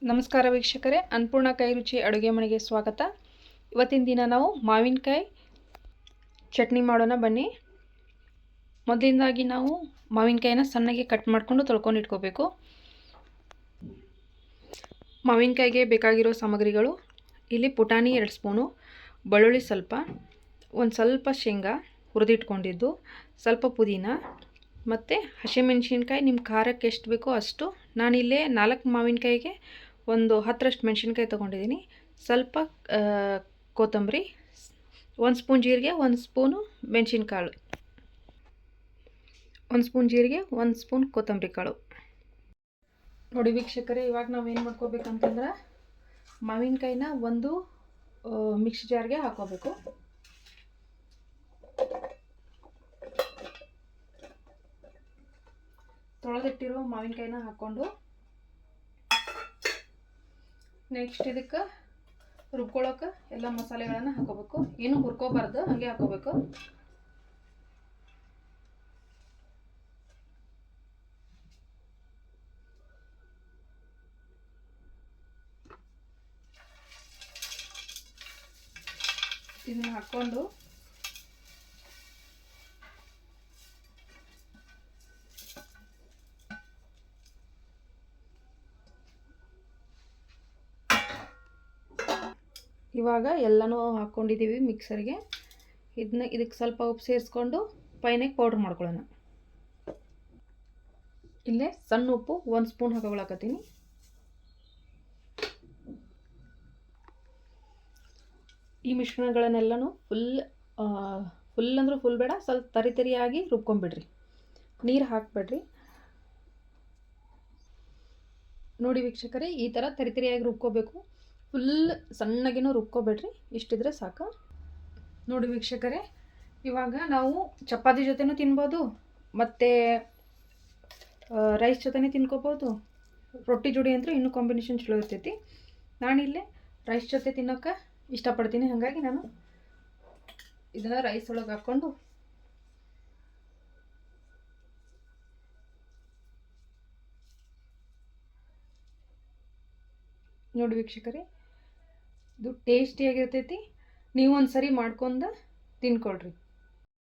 ನಮಸ್ಕಾರ ವೀಕ್ಷಕರೇ, ಅನ್ನಪೂರ್ಣ ಕೈ ರುಚಿ ಅಡುಗೆ ಮನೆಗೆ ಸ್ವಾಗತ. ಇವತ್ತಿನ ದಿನ ನಾವು ಮಾವಿನಕಾಯಿ ಚಟ್ನಿ ಮಾಡೋಣ ಬನ್ನಿ. ಮೊದಲಿಂದಾಗಿ ನಾವು ಮಾವಿನಕಾಯಿನ ಸಣ್ಣಗೆ ಕಟ್ ಮಾಡಿಕೊಂಡು ತೊಳ್ಕೊಂಡು ಇಟ್ಕೋಬೇಕು. ಮಾವಿನಕಾಯಿಗೆ ಬೇಕಾಗಿರೋ ಸಾಮಗ್ರಿಗಳು: ಇಲ್ಲಿ ಪುಟಾಣಿ 2 ಸ್ಪೂನು, ಬೆಳ್ಳುಳ್ಳಿ ಸ್ವಲ್ಪ, ಒಂದು ಸ್ವಲ್ಪ ಶೇಂಗಾ ಹುರಿದಿಟ್ಕೊಂಡಿದ್ದು, ಸ್ವಲ್ಪ ಪುದೀನ ಮತ್ತು ಹಸಿಮೆಣಸಿನ್ಕಾಯಿ ನಿಮ್ಮ ಖಾರಕ್ಕೆ ಎಷ್ಟು ಬೇಕೋ ಅಷ್ಟು. ನಾನಿಲ್ಲೇ 4 ಮಾವಿನಕಾಯಿಗೆ ಒಂದು 10ರಷ್ಟು ಮೆಣಸಿನ್ಕಾಯಿ ತೊಗೊಂಡಿದ್ದೀನಿ. ಸ್ವಲ್ಪ ಕೊತ್ತಂಬರಿ, 1 ಸ್ಪೂನ್ ಜೀರಿಗೆ, 1 ಸ್ಪೂನು ಮೆಣಸಿನ್ಕಾಳು, 1 ಸ್ಪೂನ್ ಜೀರಿಗೆ, 1 ಸ್ಪೂನ್ ಕೊತ್ತಂಬರಿ ಕಾಳು. ನೋಡಿ ವೀಕ್ಷಕರೇ, ಇವಾಗ ನಾವೇನು ಮಾಡ್ಕೋಬೇಕಂತಂದ್ರೆ ಮಾವಿನಕಾಯಿನ ಒಂದು ಮಿಕ್ಸಿ ಜಾರ್ಗೆ ಹಾಕೋಬೇಕು. ತೊಳೆದಿಟ್ಟಿರೋ ಮಾವಿನಕಾಯಿನ ಹಾಕ್ಕೊಂಡು ನೆಕ್ಸ್ಟ್ ಇದಕ್ಕೆ ರುಬ್ಕೊಳ್ಳೋಕೆ ಎಲ್ಲ ಮಸಾಲೆಗಳನ್ನು ಹಾಕೋಬೇಕು. ಏನು ಹುರ್ಕೋಬಾರ್ದು, ಹಾಗೆ ಹಾಕೋಬೇಕು. ಇದನ್ನ ಹಾಕ್ಕೊಂಡು ಇವಾಗ ಎಲ್ಲನೂ ಹಾಕ್ಕೊಂಡಿದ್ದೀವಿ ಮಿಕ್ಸರ್ಗೆ. ಇದಕ್ಕೆ ಸ್ವಲ್ಪ ಉಪ್ಪು ಸೇರಿಸ್ಕೊಂಡು ಫೈನಾಗಿ ಪೌಡ್ರ್ ಮಾಡ್ಕೊಳ್ಳೋಣ. ಇಲ್ಲೇ ಸಣ್ಣ ಉಪ್ಪು 1 ಸ್ಪೂನ್ ಹಾಕೊಳ್ಳಕತ್ತೀನಿ. ಈ ಮಿಶ್ರಣಗಳನ್ನೆಲ್ಲನೂ ಫುಲ್ ಅಂದ್ರೆ ಫುಲ್ ಬೇಡ, ಸ್ವಲ್ಪ ತರಿಯಾಗಿ ರುಬ್ಕೊಂಬಿಡ್ರಿ, ನೀರು ಹಾಕಬೇಡ್ರಿ. ನೋಡಿ ವೀಕ್ಷಕರೇ, ಈ ಥರ ತರಿಯಾಗಿ ರುಬ್ಕೋಬೇಕು. ಫುಲ್ ಸಣ್ಣಗೇನೂ ರುಬ್ಕೋಬೇಡ್ರಿ, ಇಷ್ಟಿದ್ರೆ ಸಾಕು. ನೋಡಿ ವೀಕ್ಷಕರೇ, ಇವಾಗ ನಾವು ಚಪಾತಿ ಜೊತೆನೂ ತಿನ್ಬೋದು, ಮತ್ತು ರೈಸ್ ಜೊತೆನೇ ತಿನ್ಕೋಬೋದು. ರೊಟ್ಟಿ ಜೋಡಿ ಅಂತೂ ಇನ್ನೂ ಕಾಂಬಿನೇಷನ್ ಚಲೋ ಇರ್ತೈತಿ. ನಾನಿಲ್ಲೇ ರೈಸ್ ಜೊತೆ ತಿನ್ನೋಕೆ ಇಷ್ಟಪಡ್ತೀನಿ, ಹಾಗಾಗಿ ನಾನು ಇದನ್ನು ರೈಸ್ ಒಳಗೆ ಹಾಕ್ಕೊಂಡು ನೋಡಿ ವೀಕ್ಷಕರೇ, ಇದು ಟೇಸ್ಟಿಯಾಗಿರ್ತೈತಿ. ನೀವು ಒಂದು ಸರಿ ಮಾಡ್ಕೊಂಡು ತಿನ್ಕೊಳ್ರಿ.